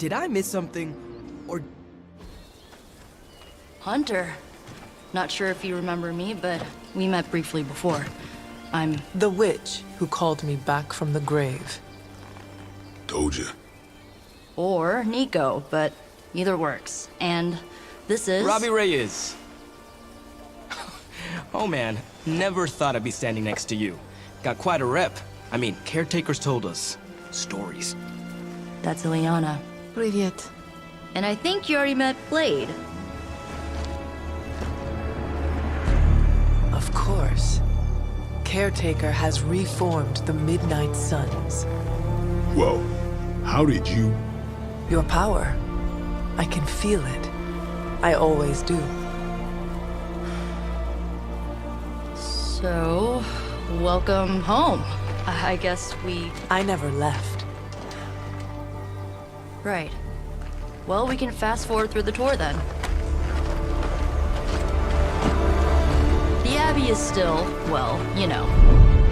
Did I miss something? Or... Hunter. Not sure if you remember me, but we met briefly before. I'm... The witch who called me back from the grave. Told ya. Or Nico, but either works. And this is... Robbie Reyes. Oh man, never thought I'd be standing next to you. Got quite a rep. I mean, caretakers told us stories. That's Ileana. Привет. And I think you already met Blade. Of course. Caretaker has reformed the Midnight Suns. Whoa. How did you... Your power. I can feel it. I always do. So, welcome home. I guess we... I never left. Right. Well, we can fast forward through the tour then. The Abbey is still, well, you know,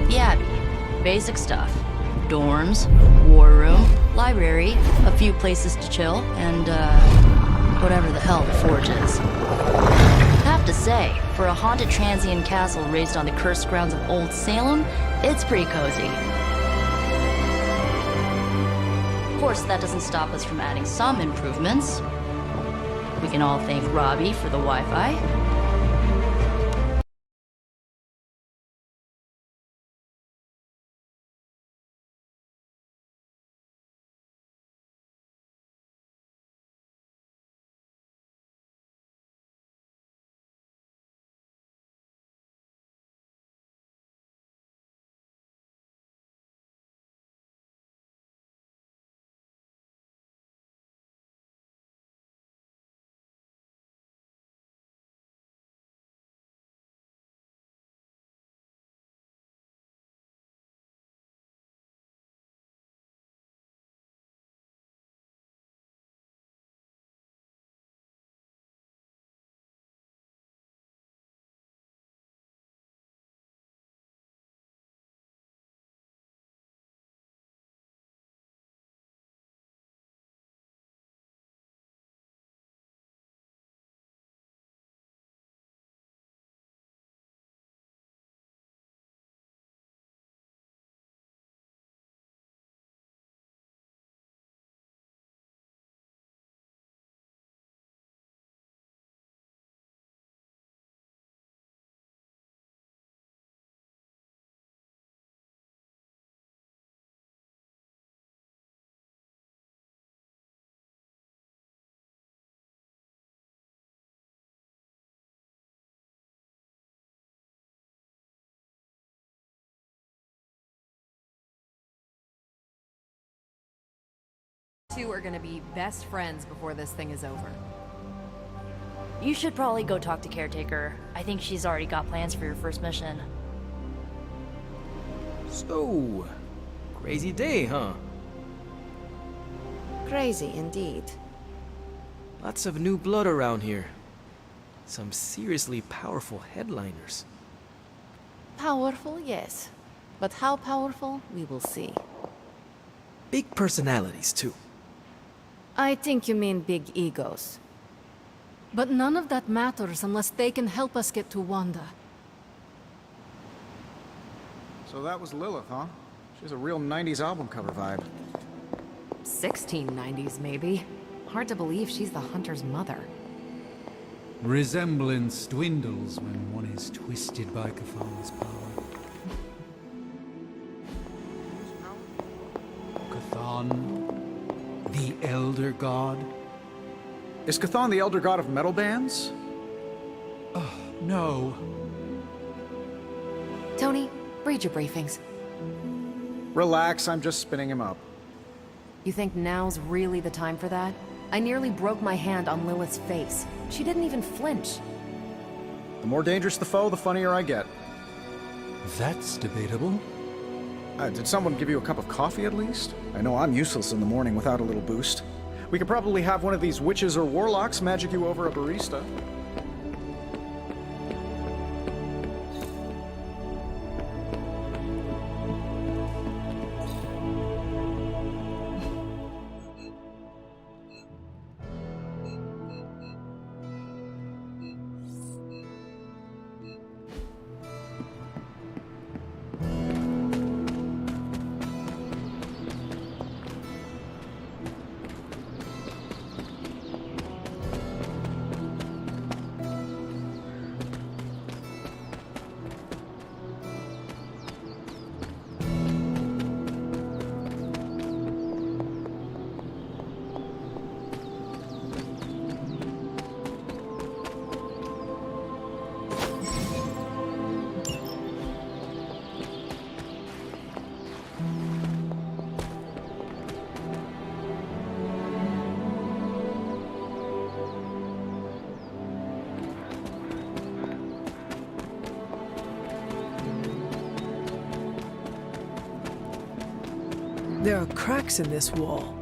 the Abbey. Basic stuff. Dorms, war room, library, a few places to chill, and, whatever the hell the Forge is. Have to say, for a haunted transient castle raised on the cursed grounds of Old Salem, it's pretty cozy. Of course, that doesn't stop us from adding some improvements. We can all thank Robbie for the Wi-Fi. Two are gonna be best friends before this thing is over. You should probably go talk to Caretaker. I think she's already got plans for your first mission. So... crazy day, huh? Crazy indeed. Lots of new blood around here. Some seriously powerful headliners. Powerful, yes. But how powerful, we will see. Big personalities, too. I think you mean big egos. But none of that matters unless they can help us get to Wanda. So that was Lillith, huh? She has a real 90s album cover vibe. 1690s, maybe. Hard to believe she's the Hunter's mother. Resemblance dwindles when one is twisted by Chthon's power. Chthon, the Elder God? Is Chthon the elder god of metal bands? No. Tony, read your briefings. Relax, I'm just spinning him up. You think now's really the time for that? I nearly broke my hand on Lilith's face. She didn't even flinch. The more dangerous the foe, the funnier I get. That's debatable. Did someone give you a cup of coffee at least? I know I'm useless in the morning without a little boost. We could probably have one of these witches or warlocks magic you over a barista. There are cracks in this wall.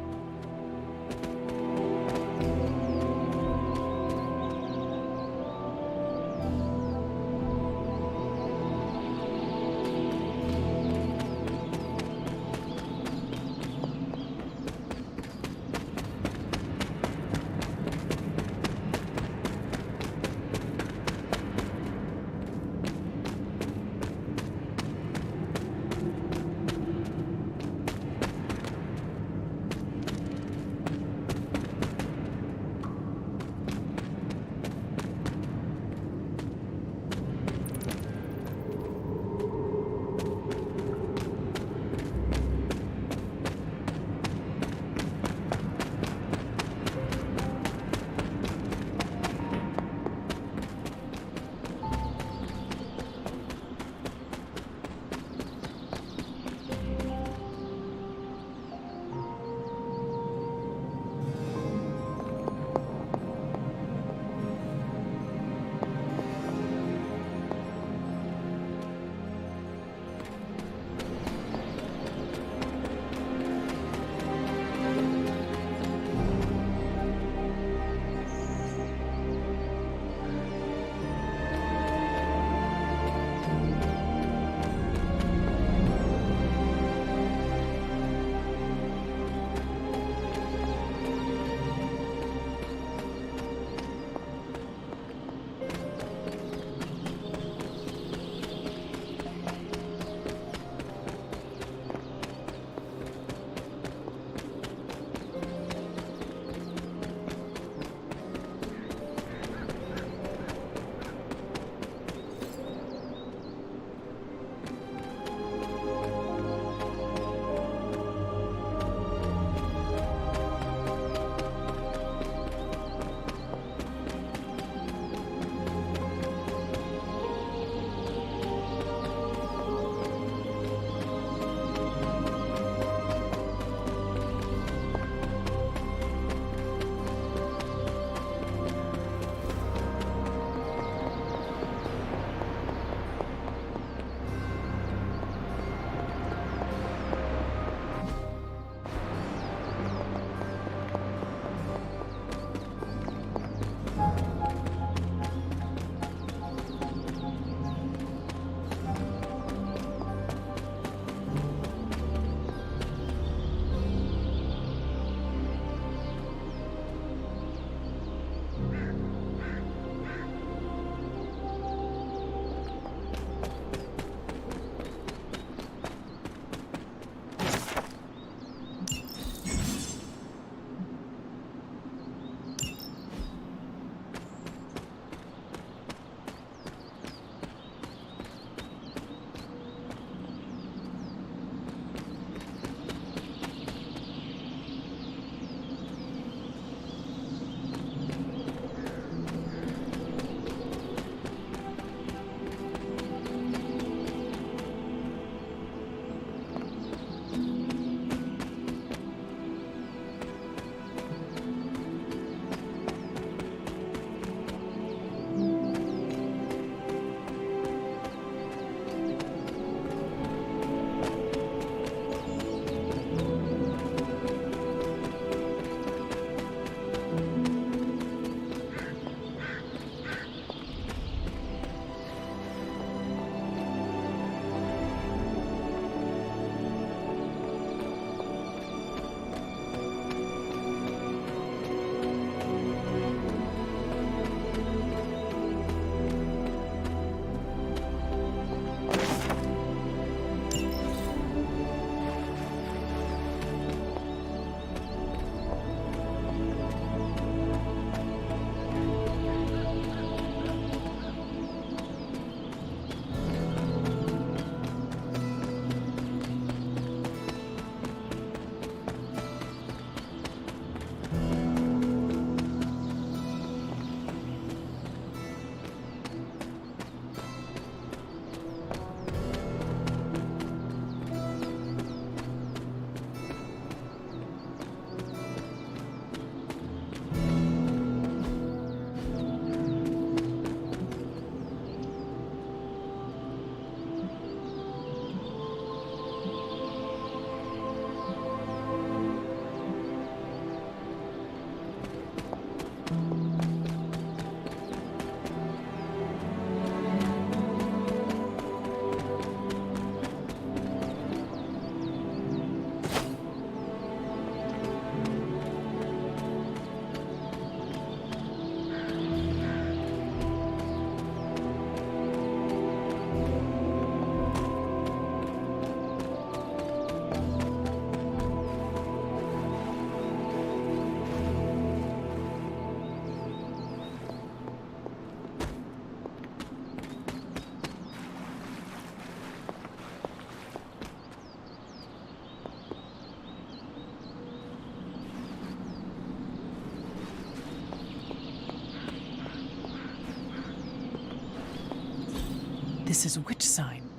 This is witch sign.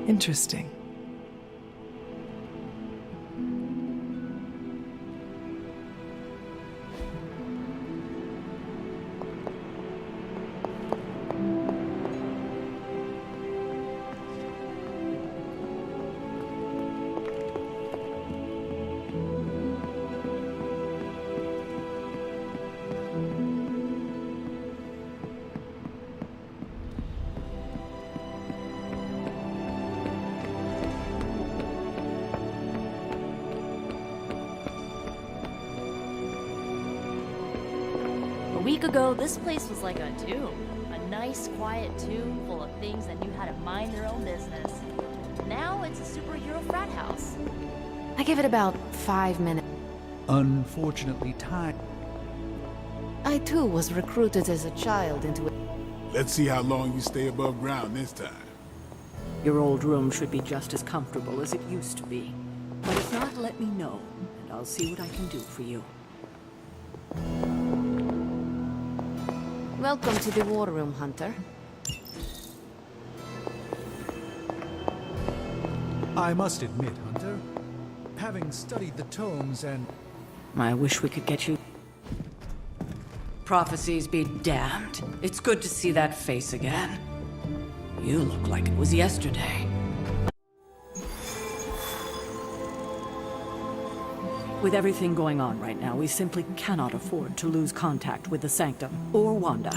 Interesting. A week ago, this place was like a tomb. A nice, quiet tomb full of things that knew how to mind their own business. Now it's a superhero frat house. I give it about 5 minutes. Unfortunately, time. I too was recruited as a child into it. Let's see how long you stay above ground this time. Your old room should be just as comfortable as it used to be. But if not, let me know, and I'll see what I can do for you. Welcome to the War Room, Hunter. I must admit, Hunter, having studied the tomes and... I wish we could get you... Prophecies be damned. It's good to see that face again. You look like it was yesterday. With everything going on right now, we simply cannot afford to lose contact with the Sanctum or Wanda.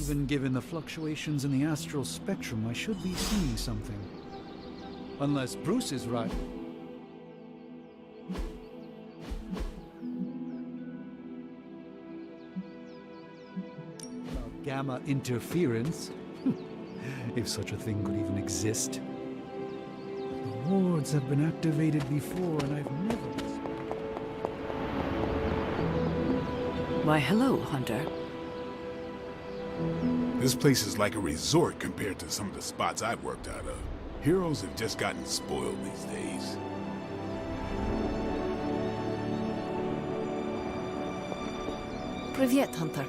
Even given the fluctuations in the astral spectrum, I should be seeing something. Unless Bruce is right. About gamma interference. If such a thing could even exist. The wards have been activated before, and I've never... Why, hello, Hunter. This place is like a resort compared to some of the spots I've worked out of. Heroes have just gotten spoiled these days. Привет, Hunter.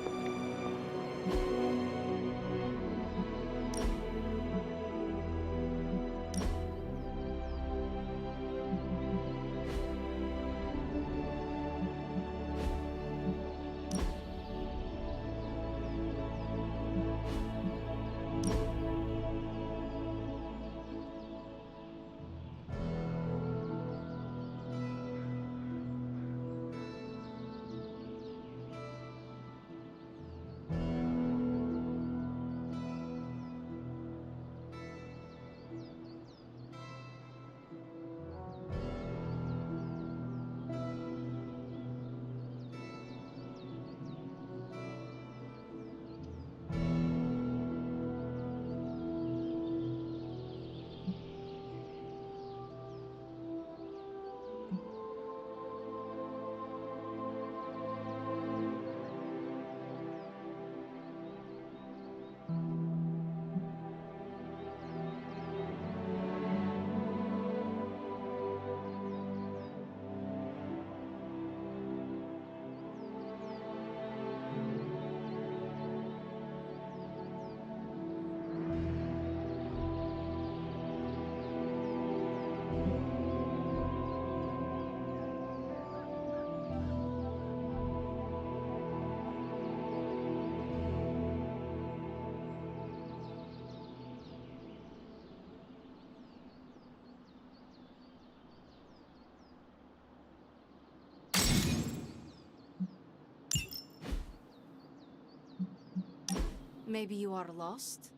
Maybe you are lost?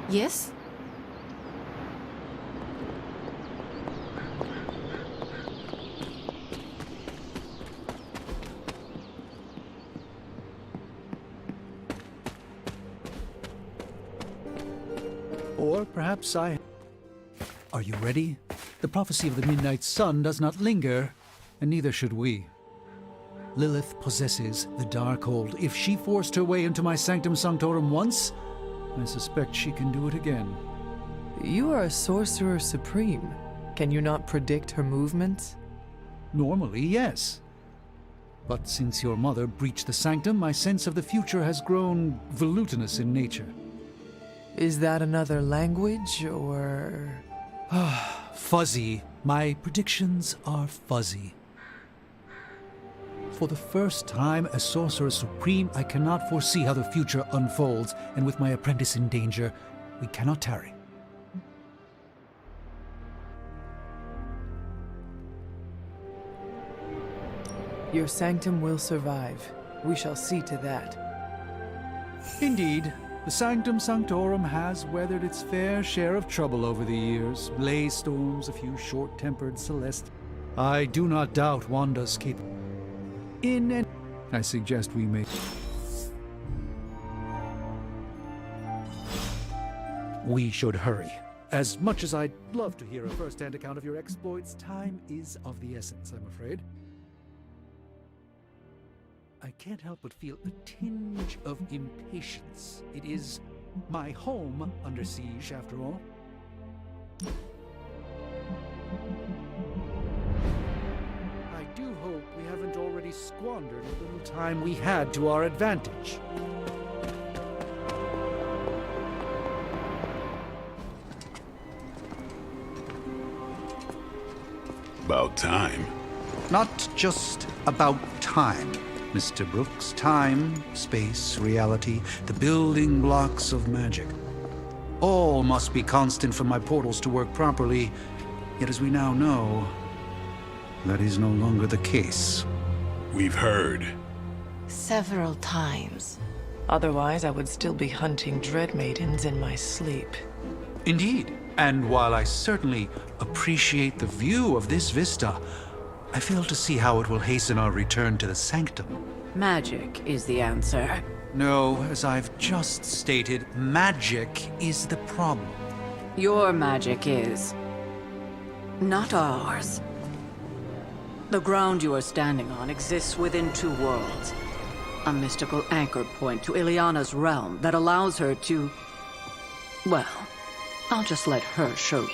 Yes? Or perhaps I... Are you ready? The prophecy of the Midnight Sun does not linger, and neither should we. Lilith possesses the Darkhold. If she forced her way into my Sanctum Sanctorum once, I suspect she can do it again. You are a sorcerer supreme. Can you not predict her movements? Normally, yes. But since your mother breached the Sanctum, my sense of the future has grown volutinous in nature. Is that another language, or...? Fuzzy. My predictions are fuzzy. For the first time as Sorcerer Supreme, I cannot foresee how the future unfolds, and with my apprentice in danger, we cannot tarry. Your sanctum will survive. We shall see to that. Indeed, the Sanctum Sanctorum has weathered its fair share of trouble over the years. Blaze storms, a few short-tempered Celeste. I do not doubt Wanda's capability. I suggest we make... We should hurry. As much as I'd love to hear a first-hand account of your exploits, time is of the essence, I'm afraid. I can't help but feel a tinge of impatience. It is my home under siege, after all. I do hope we haven't already squandered the little time we had to our advantage. About time. Not just about time, Mr. Brooks. Time, space, reality, the building blocks of magic. All must be constant for my portals to work properly, yet as we now know, that is no longer the case. We've heard. Several times. Otherwise, I would still be hunting dread maidens in my sleep. Indeed. And while I certainly appreciate the view of this vista, I fail to see how it will hasten our return to the sanctum. Magic is the answer. No, as I've just stated, magic is the problem. Your magic is not ours. The ground you are standing on exists within two worlds. A mystical anchor point to Ileana's realm that allows her to... Well, I'll just let her show you.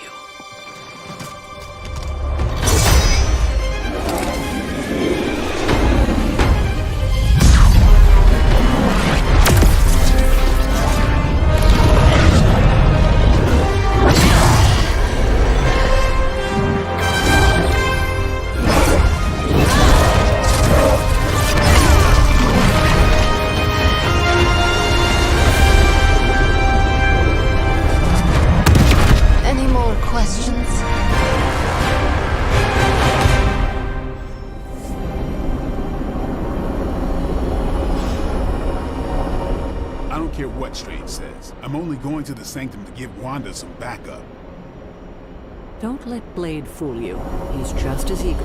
Any more questions? I don't care what Strange says. I'm only going to the sanctum to give Wanda some backup. Don't let Blade fool you. He's just as eager.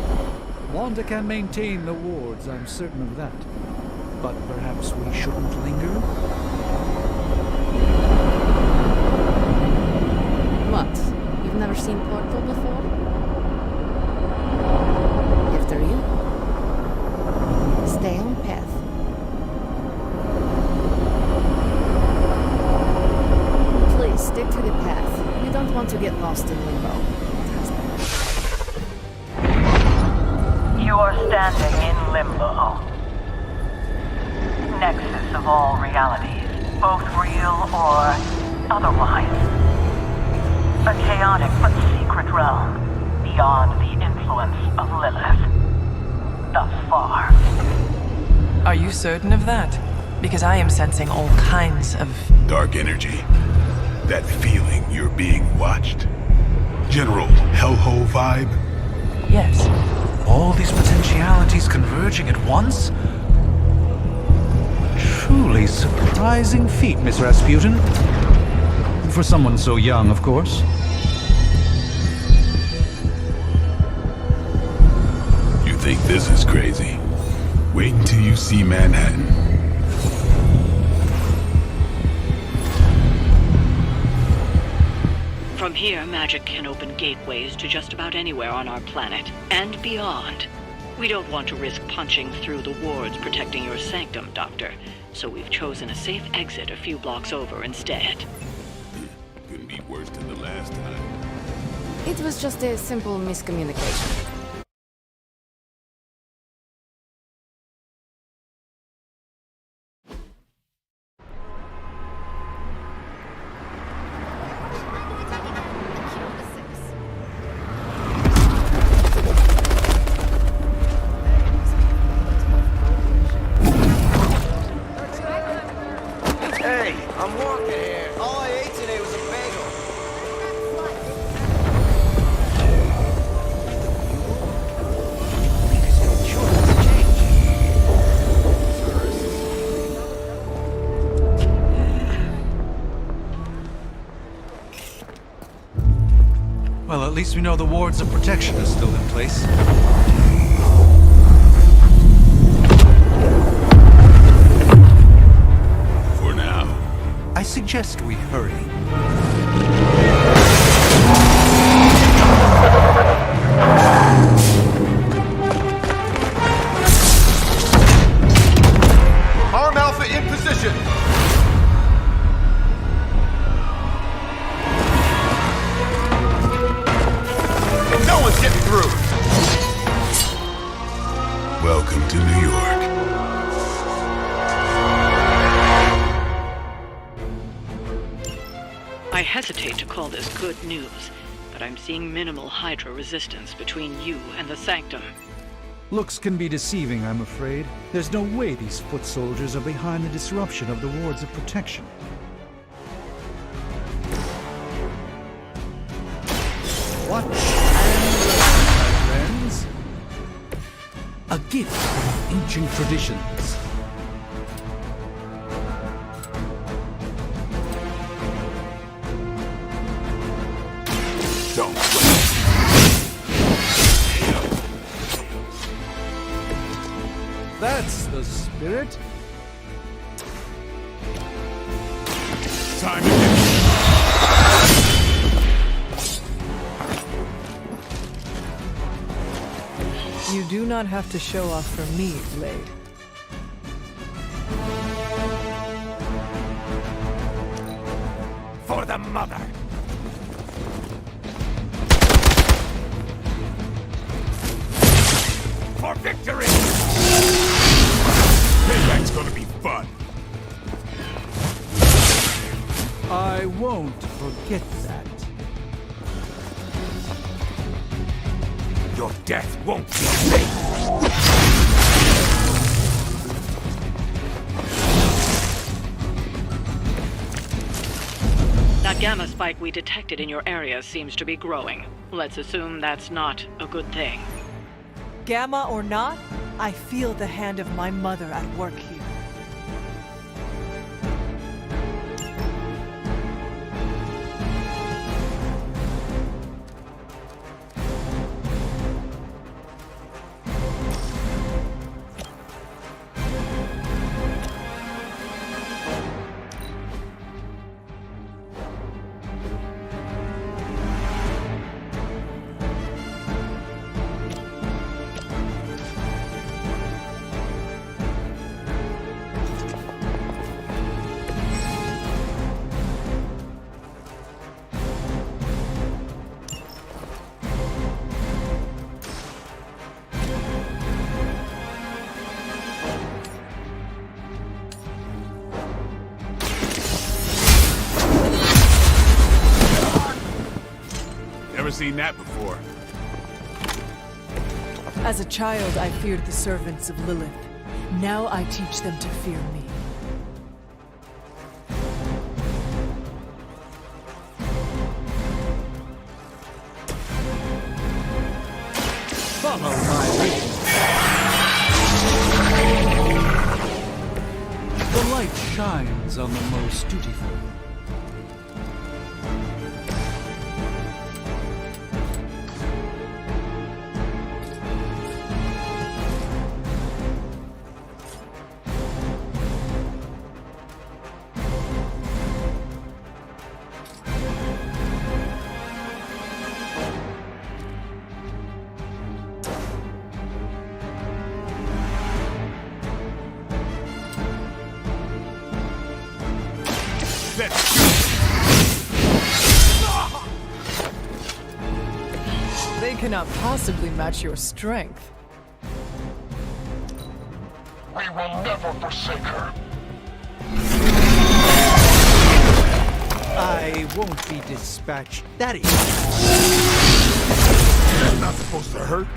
Wanda can maintain the wards, I'm certain of that. But perhaps we shouldn't linger? What? You've never seen Portal before? After you. Stay on path. Please stick to the path. We don't want to get lost in limbo. You are standing in limbo. Nexus of all realities, both real or otherwise. A chaotic but secret realm, beyond the influence of Lillith. Thus far. Are you certain of that? Because I am sensing all kinds of... Dark energy. That feeling you're being watched. General hellhole vibe. Yes. All these potentialities converging at once? Truly surprising feat, Miss Rasputin. For someone so young, of course. You think this is crazy? Wait until you see Manhattan. From here, magic can open gateways to just about anywhere on our planet, and beyond. We don't want to risk punching through the wards protecting your sanctum, Doctor, so we've chosen a safe exit a few blocks over instead. Couldn't be worse than the last time. It was just a simple miscommunication. Hey, I'm walking here. All I ate today was a bagel. Well, at least we know the wards of protection are still in place. For now. I suggest we hurry. Arm Alpha in position. No one's getting through. Welcome to New York. I hesitate to call this good news, but I'm seeing minimal Hydra resistance between you and the Sanctum. Looks can be deceiving, I'm afraid. There's no way these foot soldiers are behind the disruption of the wards of protection. Watch and learn, my friends. A gift from ancient traditions. spirit. Time to get... You do not have to show off for me, Blade. For the mother! For victory! Payback's gonna be fun. I won't forget that. Your death won't be safe! That gamma spike we detected in your area seems to be growing. Let's assume that's not a good thing. Gamma or not, I feel the hand of my mother at work here. Never seen that before. As a child, I feared the servants of Lillith. Now I teach them to fear me. Follow my lead. The light shines on the most dutiful. They cannot possibly match your strength. We will never forsake her. I won't be dispatched that easy. That's not supposed to hurt.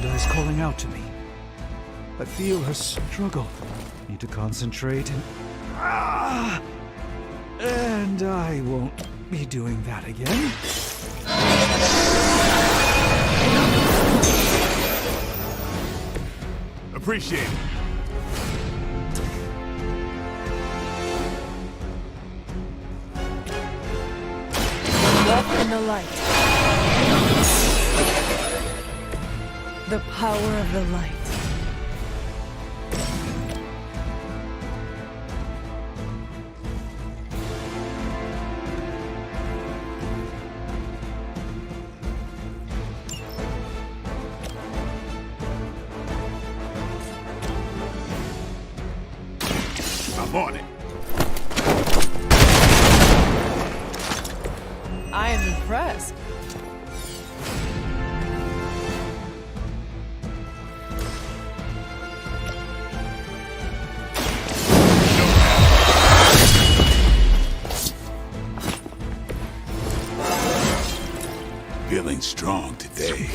Is calling out to me. I feel her struggle. Need to concentrate and I won't be doing that again. Appreciate it. Walk in the light. The power of the light. I'm on it. I am impressed. Feeling strong today.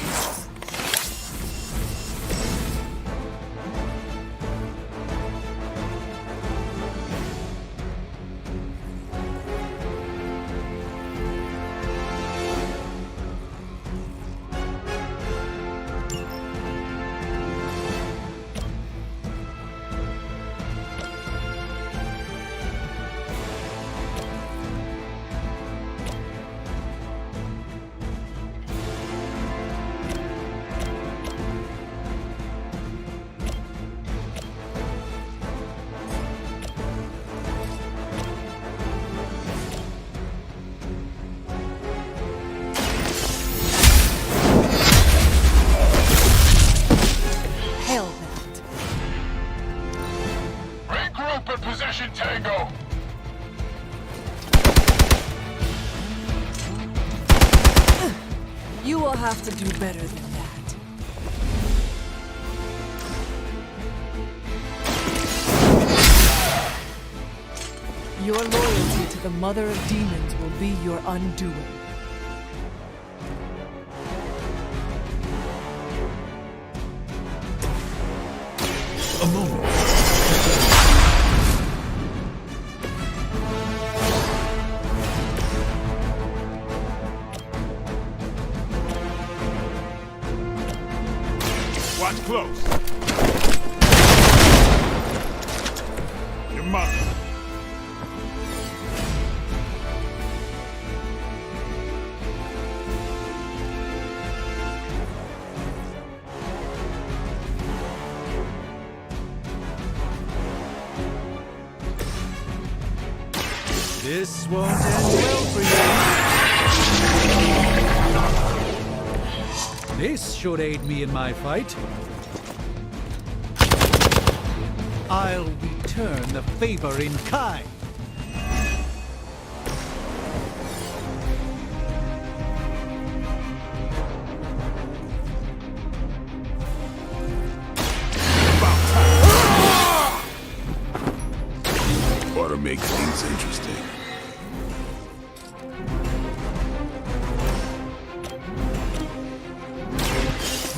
You will have to do better than that. Your loyalty to the Mother of Demons will be your undoing. A moment. Watch close. You're mine. This won't end well for you. This should aid me in my fight. I'll return the favor in kind. Ought to make things interesting.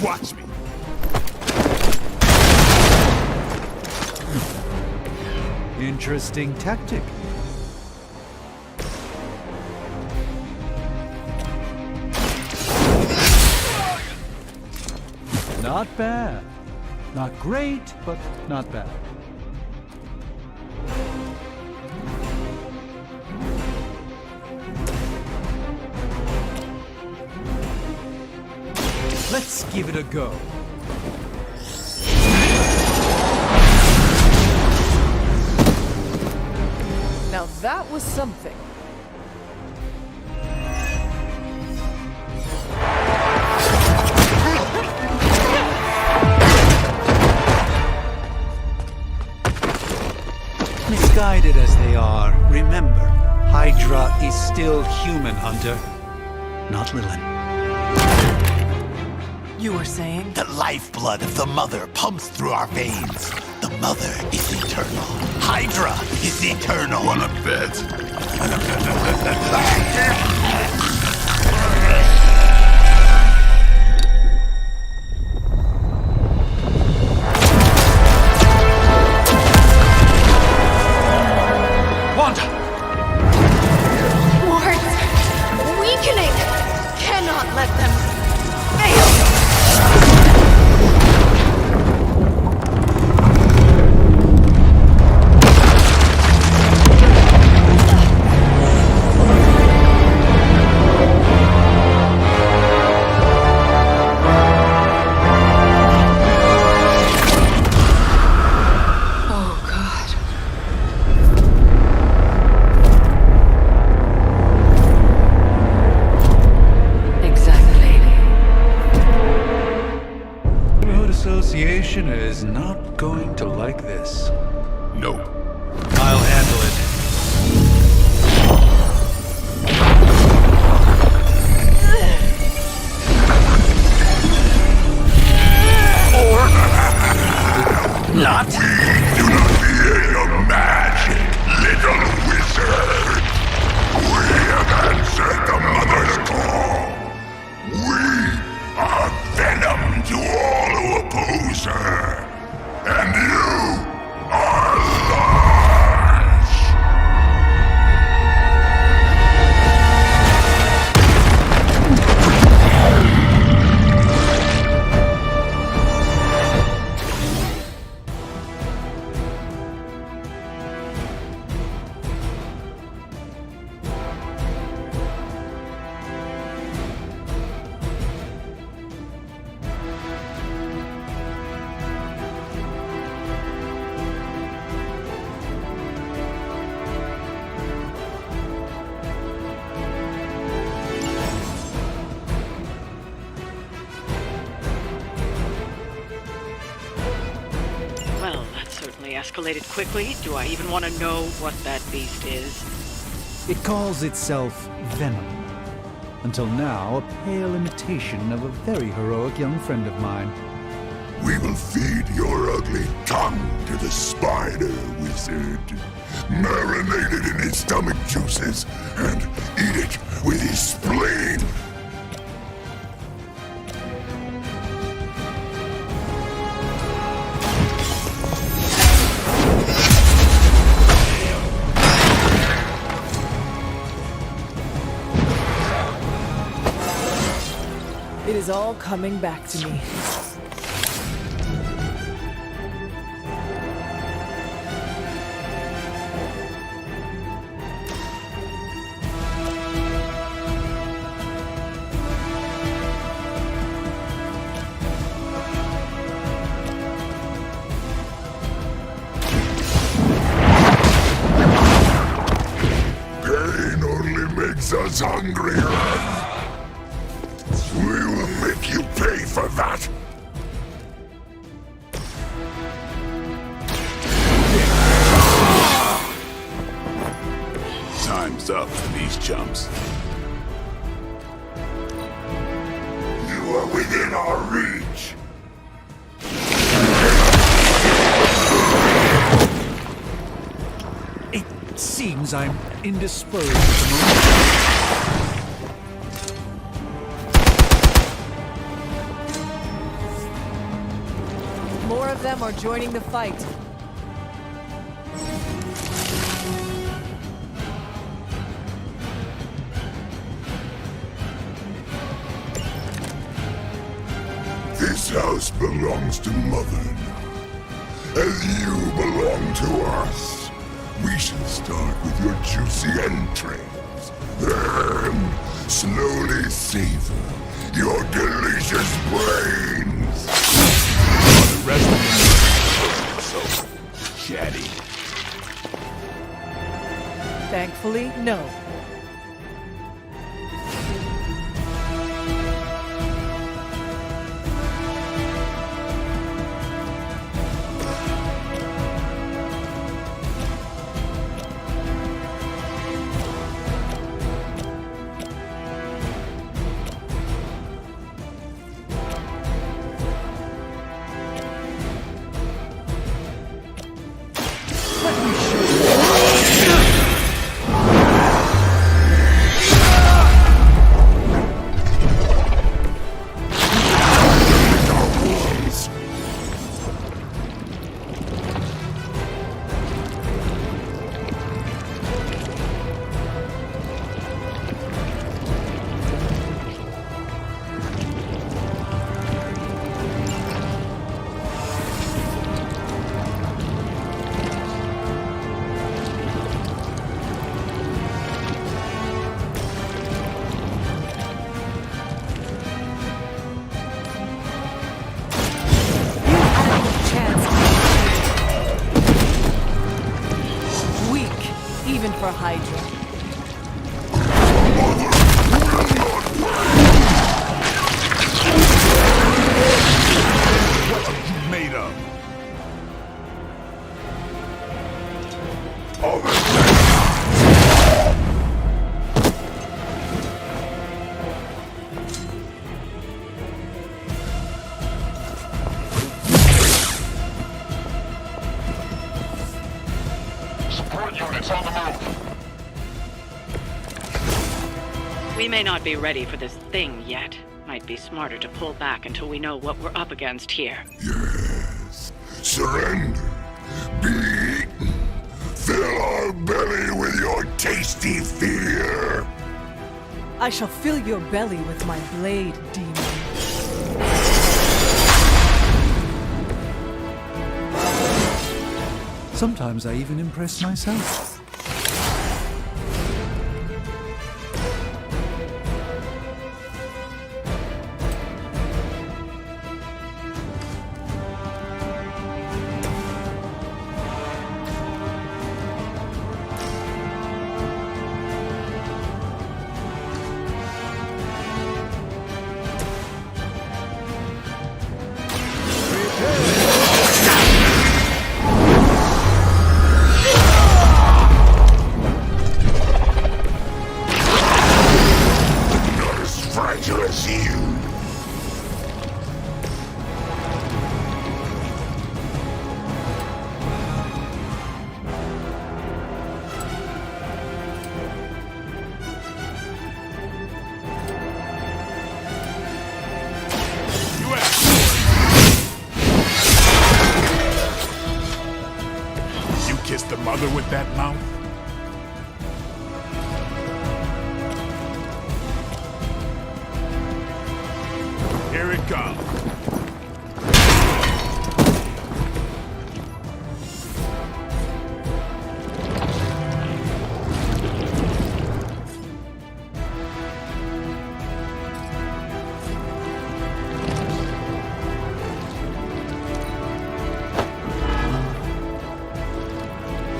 Watch me. Interesting tactic. Not bad. Not great, but not bad. Let's give it a go. Now that was something. Misguided as they are, remember, Hydra is still human, Hunter. Not Lillith. You were saying? The lifeblood of the Mother pumps through our veins. The Mother is eternal. Hydra is eternal. Wanna bet? Wanda! Wards! Weakening! Cannot let them fail! Association is not going to like this. Nope. I'll handle it. Not? We do not fear your magic, little wizard. We have answered the Mother's call. We are venom to all who oppose her. And you are large. Well, that certainly escalated quickly. Do I even want to know what that beast is? It calls itself Venom. Until now, a pale imitation of a very heroic young friend of mine. We will feed your ugly tongue to the spider wizard. Marinate it in his stomach juices and eat it with his spleen. It is all coming back to me. Pain only makes us hungrier. We will make you pay for that! Time's up for these chumps. You are within our reach! It seems I'm indisposed at the moment. More of them are joining the fight. This house belongs to Mother now, as you belong to us. We shall start with your juicy entrails, then slowly savor your delicious brains. The rest of them so chatty. Thankfully, no. Even for Hydra. What are you made of? Support units on the move. We may not be ready for this thing yet. Might be smarter to pull back until we know what we're up against here. Yes. Surrender. Be eaten. Fill our belly with your tasty fear. I shall fill your belly with my blade, demon. Sometimes I even impress myself. mother with that mouth? Here it comes.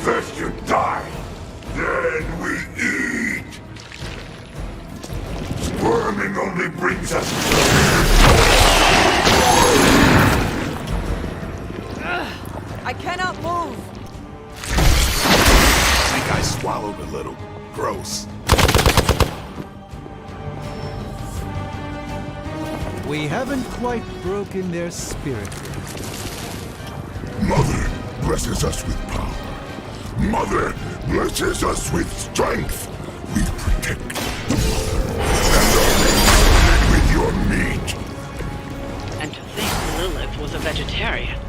First you die, then we eat. Squirming only brings us I cannot move! I think I swallowed a little. Gross. We haven't quite broken their spirit yet. Mother blesses us with power. Mother blesses us with strength. We protect the mother and are rewarded with your meat. And to think Lillith was a vegetarian.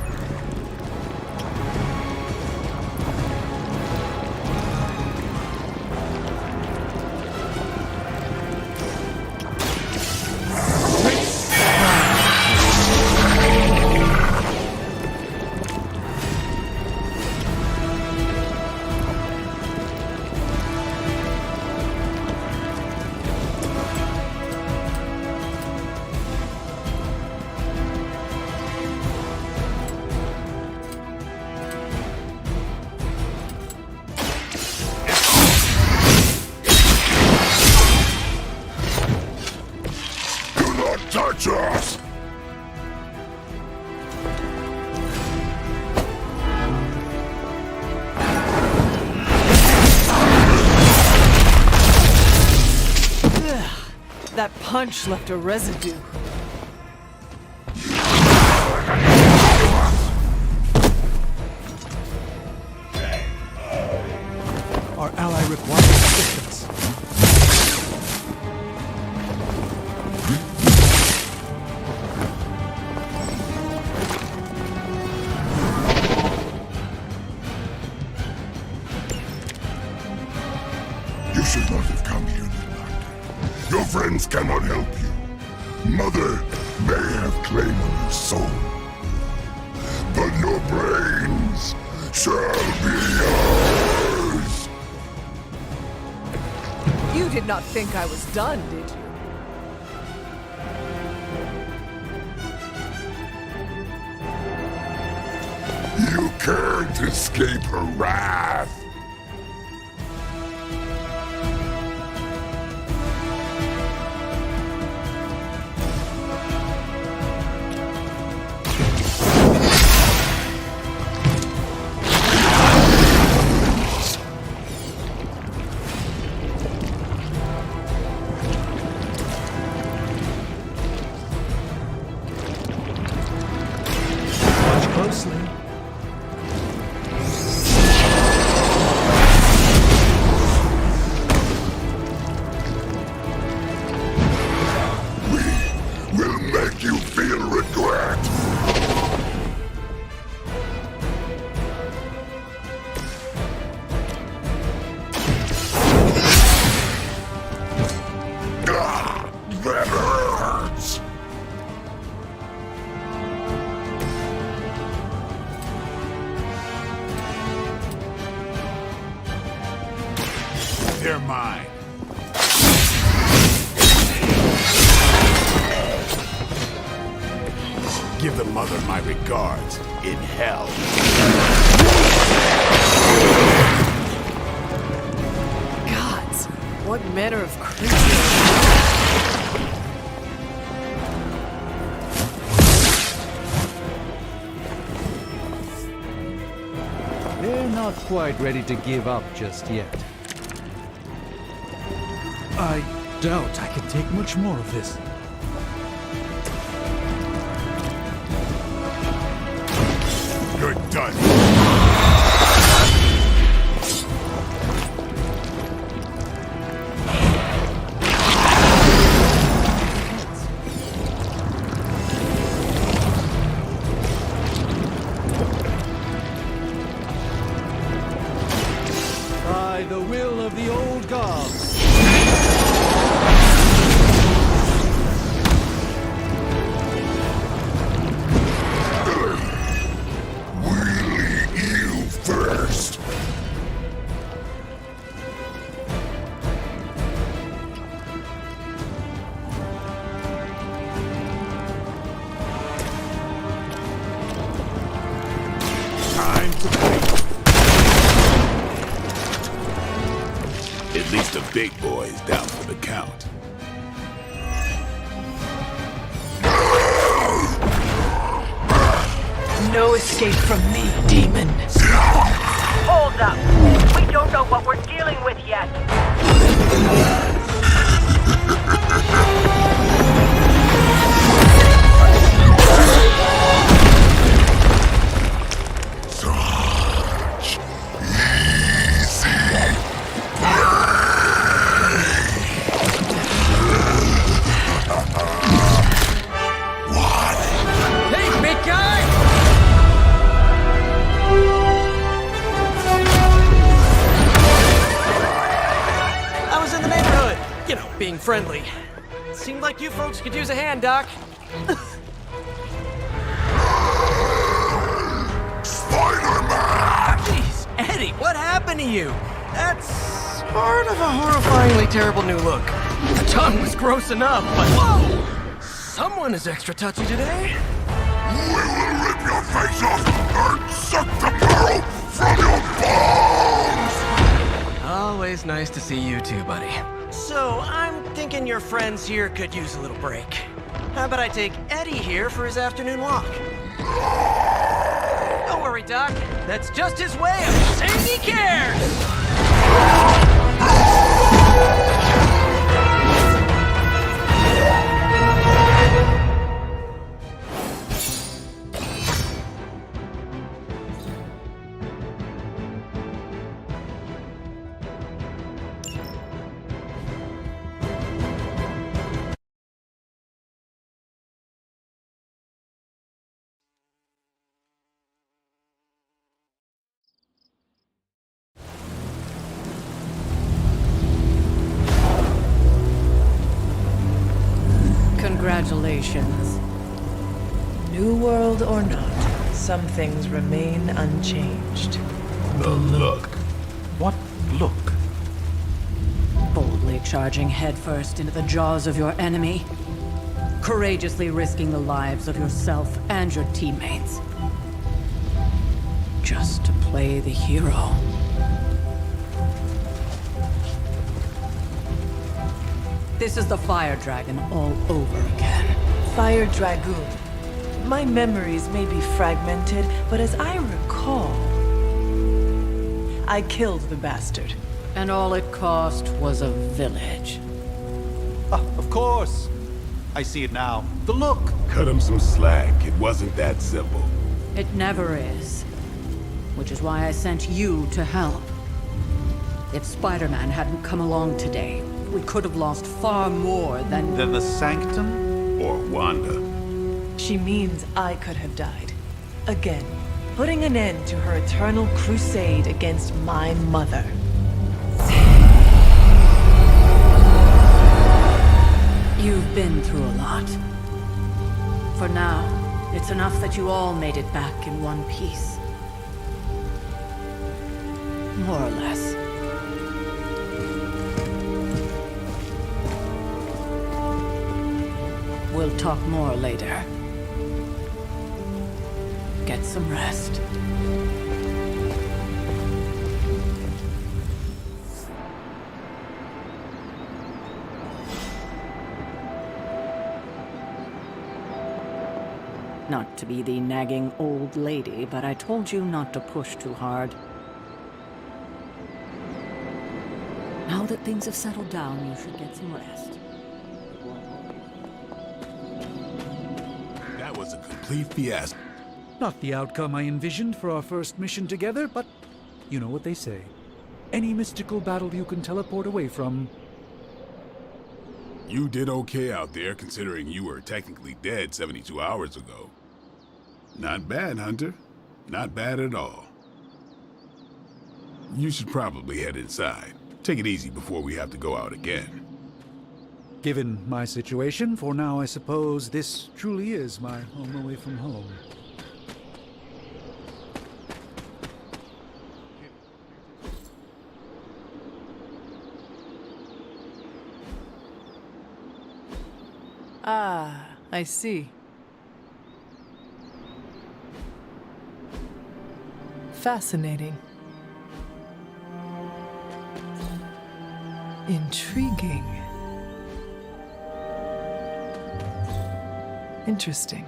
Touch us! That punch left a residue. Our ally requires assistance. You should not have come here, Lillith. Your friends cannot help you. Mother may have claim on your soul, but your brains shall be yours. You did not think I was done, did you? You can't escape her wrath. Closely. Will make you feel regret. That hurts. They're mine. Give the mother my regards in hell. Gods, what manner of creature? They're not quite ready to give up just yet. I doubt I can take much more of this. You're done. the big boys down for the count. No escape from me, demon. Hold up. We don't know what we're dealing with yet. Such easy Hey, big guy! I was in the neighborhood. You know, being friendly. Seemed like you folks could use a hand, Doc. Spider-Man! Jeez, Eddie, what happened to you? That's sort of a horrifyingly terrible new look. The tongue was gross enough, but whoa! Someone is extra touchy today. We will rip your face off and suck the marrow from your bones! Always nice to see you too, buddy. So, I'm thinking your friends here could use a little break. How about I take Eddie here for his afternoon walk? Don't worry, Doc. That's just his way of saying he cares! Congratulations. New world or not, some things remain unchanged. The look. What look? Boldly charging headfirst into the jaws of your enemy. Courageously risking the lives of yourself and your teammates. Just to play the hero. This is the Fire Dragon all over again. Fire Dragoon. My memories may be fragmented, but as I recall, I killed the bastard. And all it cost was a village. Of course. I see it now. The look. Cut him some slack. It wasn't that simple. It never is. Which is why I sent you to help. If Spider-Man hadn't come along today, we could have lost far more than the Sanctum? Or Wanda. She means I could have died. Again, putting an end to her eternal crusade against my mother. You've been through a lot. For now, it's enough that you all made it back in one piece. More or less. We'll talk more later. Get some rest. Not to be the nagging old lady, but I told you not to push too hard. Now that things have settled down, you should get some rest. That was a complete fiasco. Not the outcome I envisioned for our first mission together, but you know what they say. Any mystical battle you can teleport away from. You did okay out there, considering you were technically dead 72 hours ago. Not bad, Hunter. Not bad at all. You should probably head inside. Take it easy before we have to go out again. Given my situation, for now I suppose this truly is my home away from home. Ah, I see. Fascinating. Intriguing. Interesting.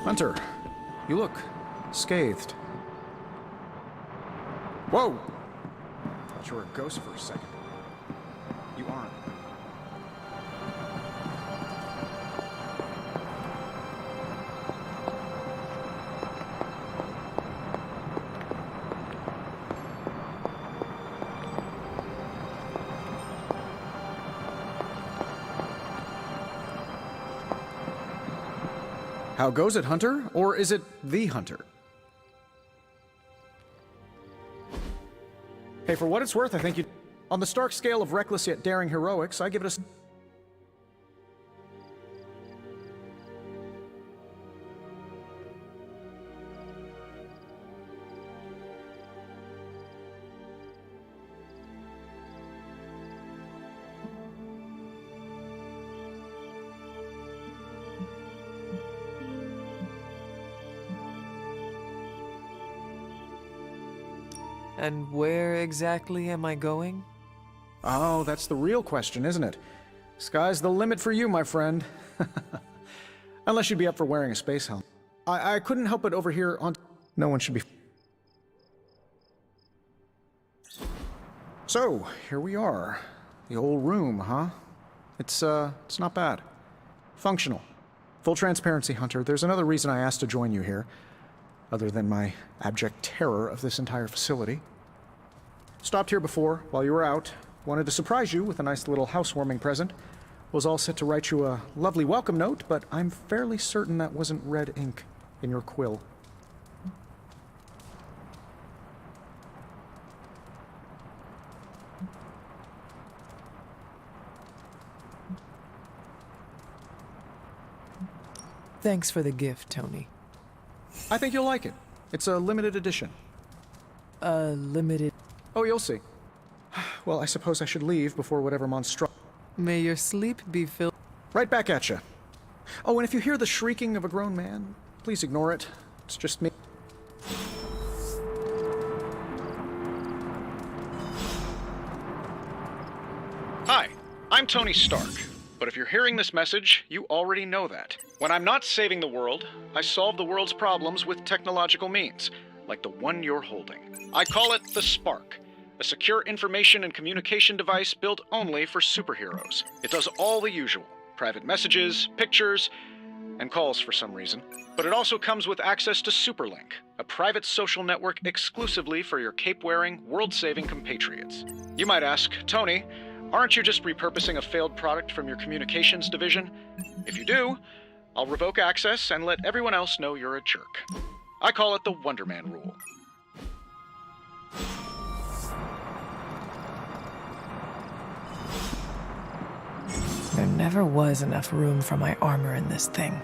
Hunter, you look scathed. Whoa! Thought you were a ghost for a second. You aren't. How goes it, Hunter? Or is it the Hunter? Hey, for what it's worth, I think you... On the Stark scale of reckless yet daring heroics, I give it a... And where exactly am I going? Oh, that's the real question, isn't it? Sky's the limit for you, my friend. Unless you'd be up for wearing a space helmet. I couldn't help but overhear on... No one should be... So, here we are. The old room, huh? It's not bad. Functional. Full transparency, Hunter. There's another reason I asked to join you here, other than my abject terror of this entire facility. Stopped here before, while you were out. Wanted to surprise you with a nice little housewarming present. Was all set to write you a lovely welcome note, but I'm fairly certain that wasn't red ink in your quill. Thanks for the gift, Tony. I think you'll like it. It's a limited edition. Limited... Oh, you'll see. Well, I suppose I should leave before whatever monstro... May your sleep be filled... Right back at you. Oh, and if you hear the shrieking of a grown man, please ignore it. It's just me. Hi, I'm Tony Stark. But if you're hearing this message, you already know that. When I'm not saving the world, I solve the world's problems with technological means, like the one you're holding. I call it the Spark, a secure information and communication device built only for superheroes. It does all the usual, private messages, pictures, and calls for some reason. But it also comes with access to Superlink, a private social network exclusively for your cape-wearing, world-saving compatriots. You might ask, Tony, aren't you just repurposing a failed product from your communications division? If you do, I'll revoke access and let everyone else know you're a jerk. I call it the Wonder Man rule. There never was enough room for my armor in this thing.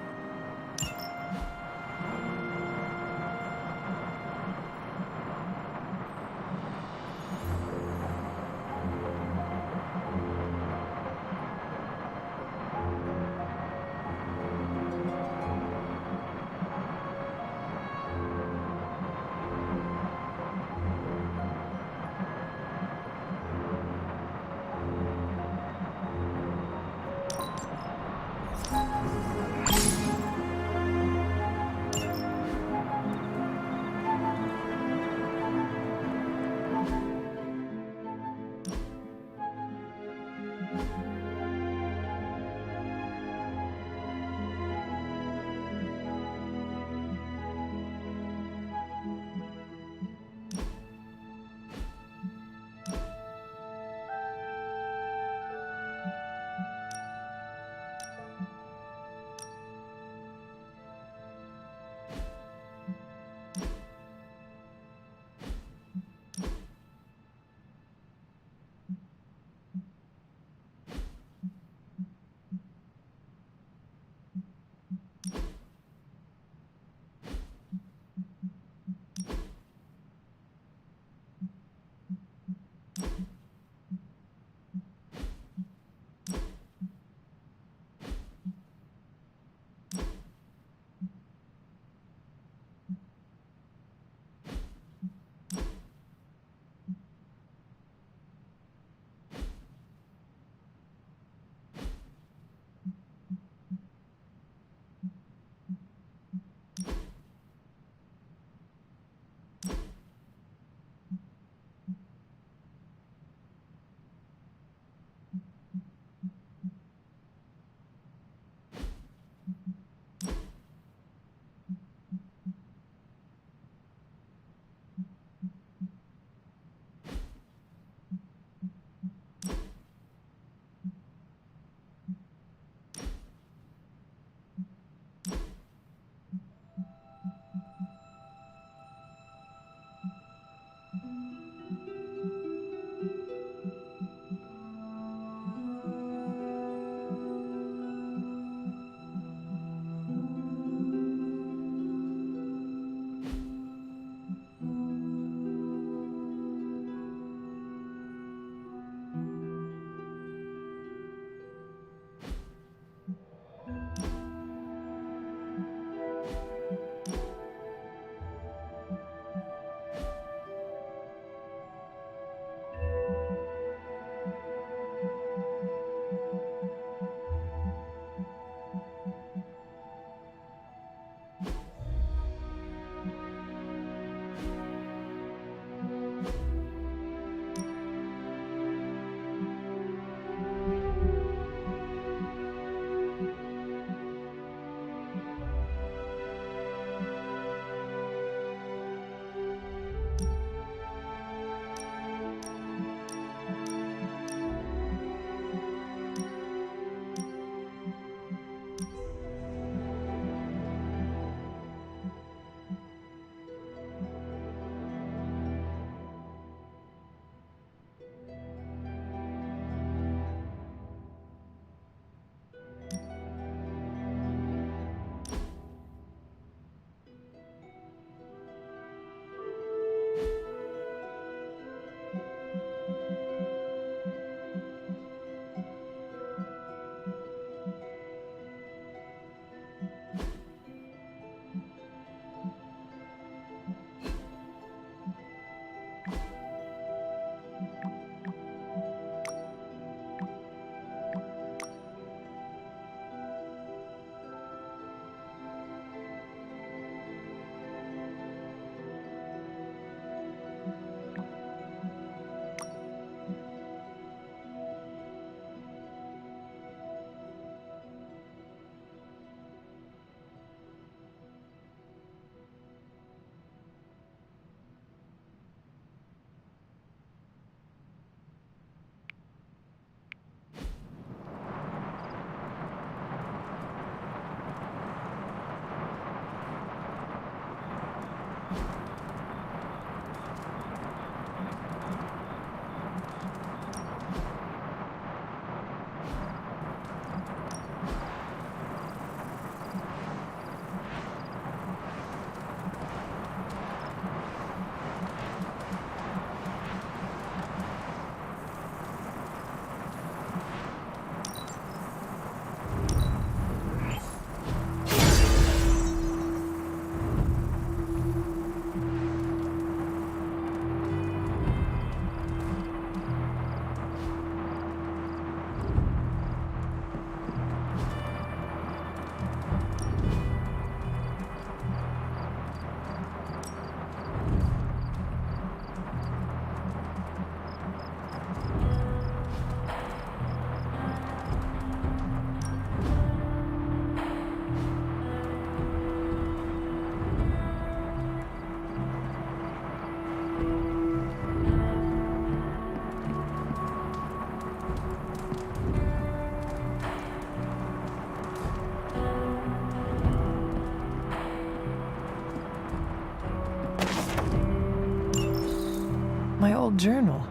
old journal.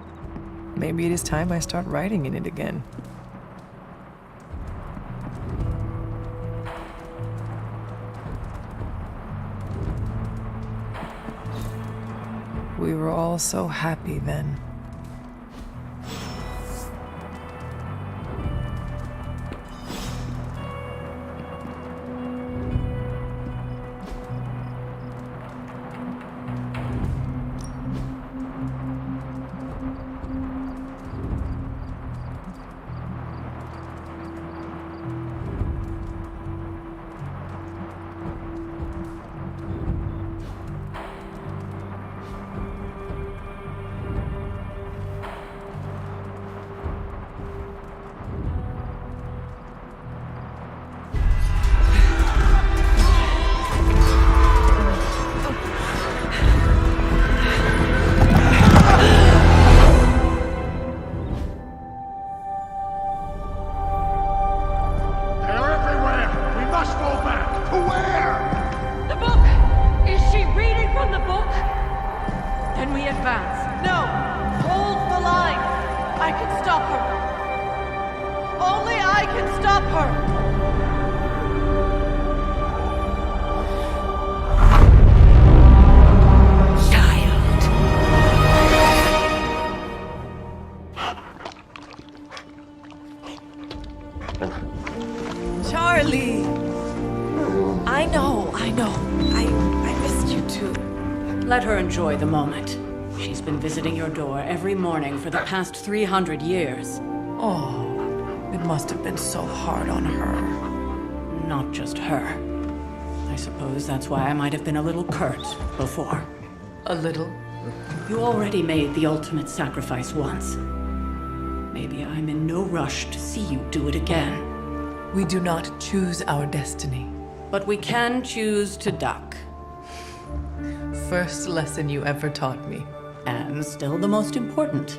Maybe it is time I start writing in it again. We were all so happy then. Charlie! I know. I missed you too. Let her enjoy the moment. She's been visiting your door every morning for the past 300 years. Oh, it must have been so hard on her. Not just her. I suppose that's why I might have been a little curt before. A little? You already made the ultimate sacrifice once. Maybe I'm in no rush to see you do it again. We do not choose our destiny. But we can choose to duck. First lesson you ever taught me. And still the most important.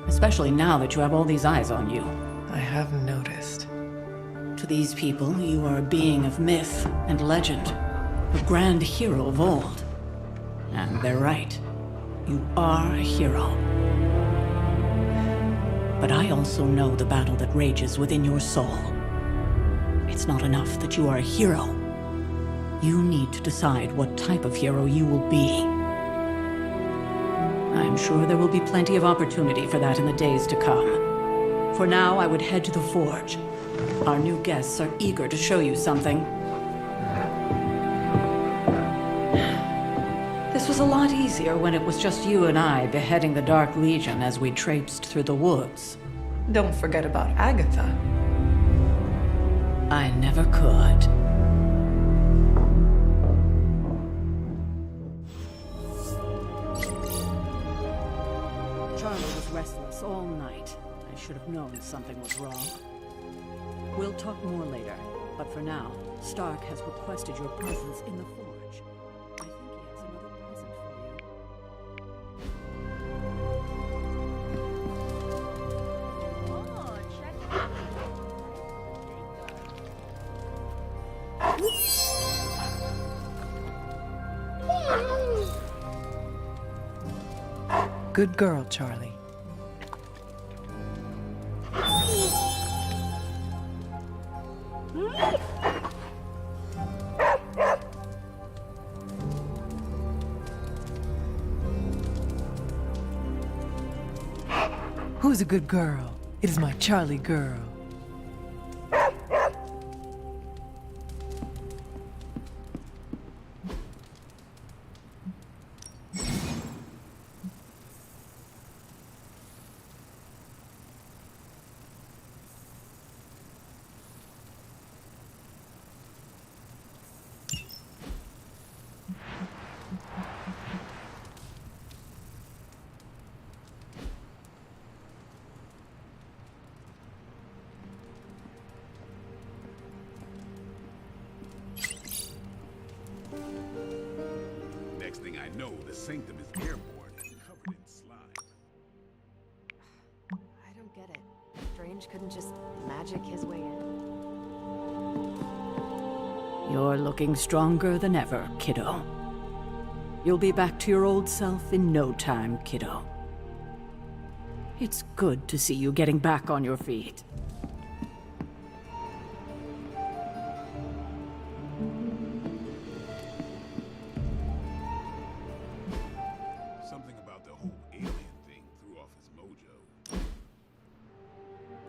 Especially now that you have all these eyes on you. I have noticed. To these people, you are a being of myth and legend. A grand hero of old. And they're right. You are a hero. But I also know the battle that rages within your soul. It's not enough that you are a hero. You need to decide what type of hero you will be. I'm sure there will be plenty of opportunity for that in the days to come. For now, I would head to the Forge. Our new guests are eager to show you something. This was a lot easier when it was just you and I beheading the Dark Legion as we traipsed through the woods. Don't forget about Agatha. I never could. Charlie was restless all night. I should have known something was wrong. We'll talk more later, but for now, Stark has requested your presence in the Forge. I think he has another present for you. Good girl, Charlie. Who's a good girl? It is my Charlie girl. Next thing I know, the sanctum is airborne and covered in slime. I don't get it. Strange couldn't just magic his way in. You're looking stronger than ever, kiddo. You'll be back to your old self in no time, kiddo. It's good to see you getting back on your feet. Something about the whole alien thing threw off his mojo.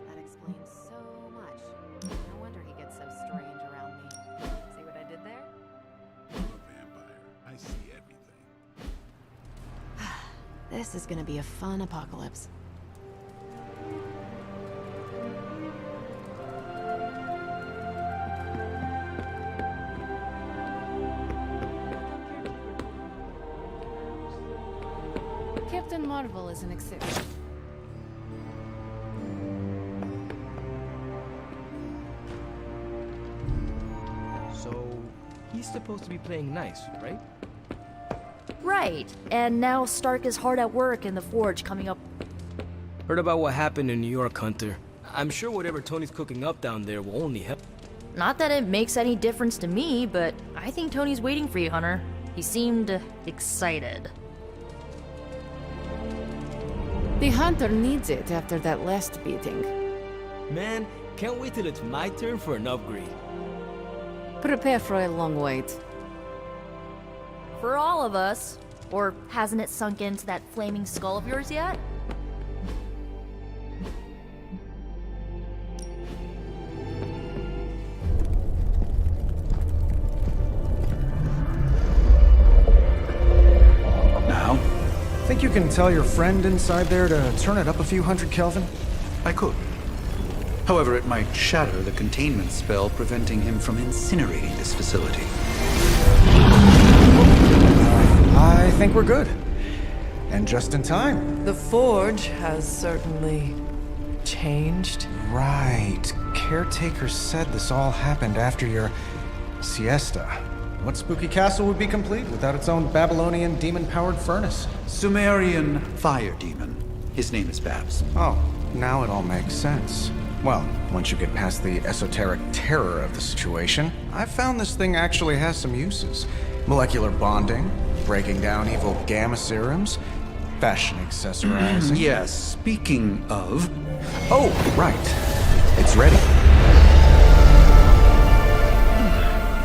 That explains so much. No wonder he gets so strange around me. See what I did there? I'm a vampire. I see everything. This is gonna be a fun apocalypse. Captain Marvel is an exception. So, he's supposed to be playing nice, right? Right, and now Stark is hard at work in the Forge coming up. Heard about what happened in New York, Hunter. I'm sure whatever Tony's cooking up down there will only help. Not that it makes any difference to me, but I think Tony's waiting for you, Hunter. He seemed excited. The Hunter needs it after that last beating. Man, can't wait till it's my turn for an upgrade. Prepare for a long wait. For all of us. Or hasn't it sunk into that flaming skull of yours yet? Now? Think you can tell your friend inside there to turn it up a few hundred Kelvin? I could. However, it might shatter the containment spell preventing him from incinerating this facility. I think we're good. And just in time. The Forge has certainly changed. Right. Caretaker said this all happened after your siesta. What spooky castle would be complete without its own Babylonian demon-powered furnace? Sumerian fire demon. His name is Babs. Oh, now it all makes sense. Well, once you get past the esoteric terror of the situation, I've found this thing actually has some uses. Molecular bonding, breaking down evil gamma serums, fashion accessorizing. Yes, speaking of... Oh, right. It's ready.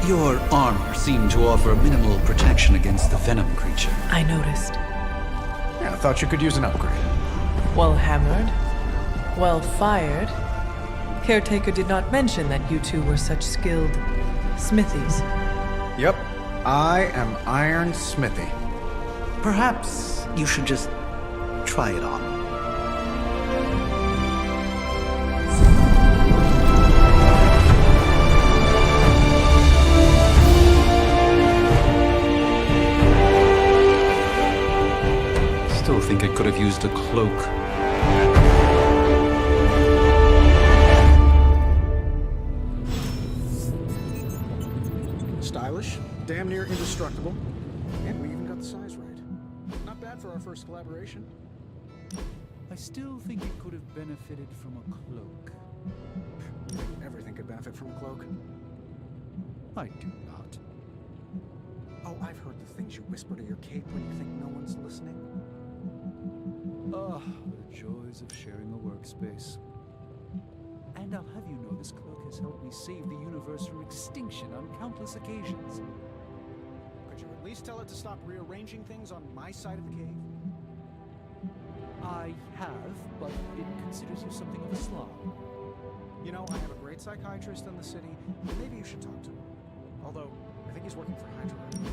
Your armor seemed to offer minimal protection against the venom creature. I noticed. Yeah, I thought you could use an upgrade. Well hammered. Well fired. Caretaker did not mention that you two were such skilled smithies. Yep. I am Iron Smithy. Perhaps you should just try it on. Still think it could have used a cloak. Stylish, damn near indestructible, and we even got the size right. Not bad for our first collaboration. I still think it could have benefited from a cloak. Everything could benefit from a cloak. I do not. Oh, I've heard the things you whisper to your cape when you think no one's listening. Ah, the joys of sharing a workspace. And I'll have you know this cloak has helped me save the universe from extinction on countless occasions. Could you at least tell it to stop rearranging things on my side of the cave? I have, but it considers you something of a slob. You know, I have a great psychiatrist in the city. Maybe you should talk to him. Although, I think he's working for Hydra right now.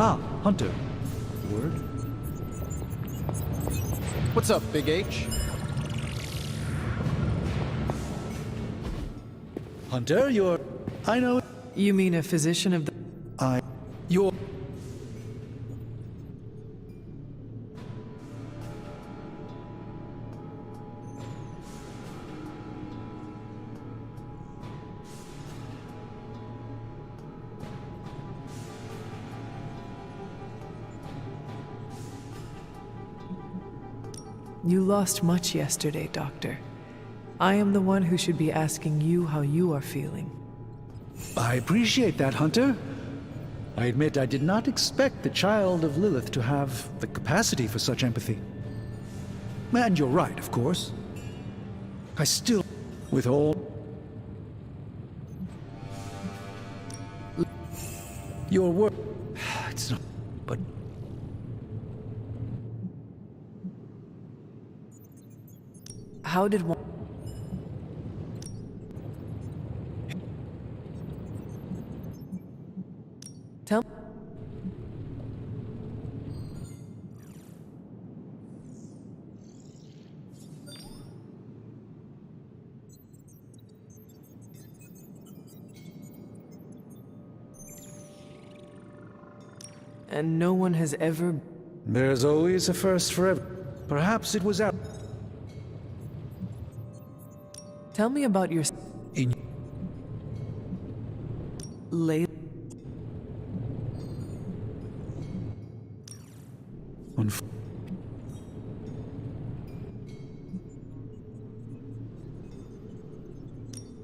Ah, Hunter. Word? What's up, Big H? Hunter, you're... I know... You mean a physician of the... You're... You lost much yesterday, Doctor. I am the one who should be asking you how you are feeling. I appreciate that, Hunter. I admit I did not expect the child of Lillith to have the capacity for such empathy. And you're right, of course. I still... with all... your work... It's not... but... How did one... Tell... And no one has ever... There's always a first for every... Perhaps it was out... Tell me about your... In... Lay...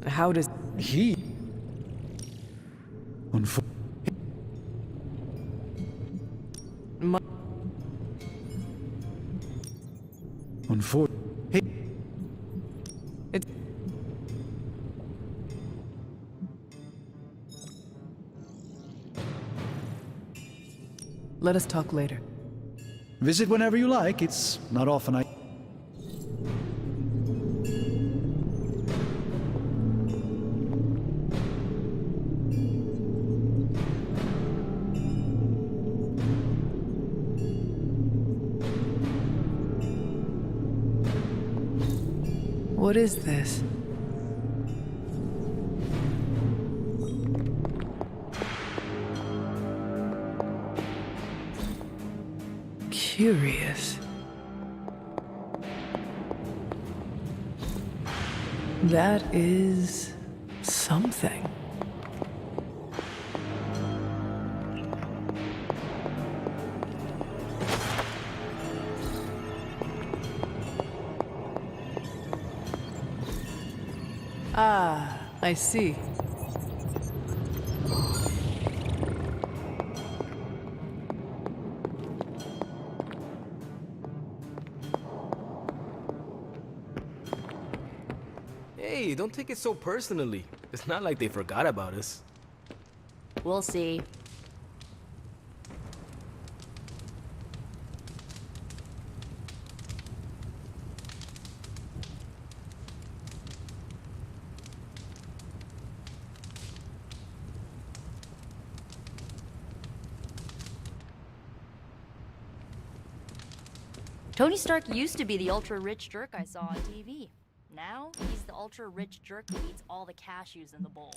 How does... He... My... Hey... It... Let us talk later. Visit whenever you like. It's not often I... What is this? Curious. That is something. Ah, I see. Hey, don't take it so personally. It's not like they forgot about us. We'll see. Tony Stark used to be the ultra-rich jerk I saw on TV. Now, he's the ultra-rich jerk who eats all the cashews in the bowl.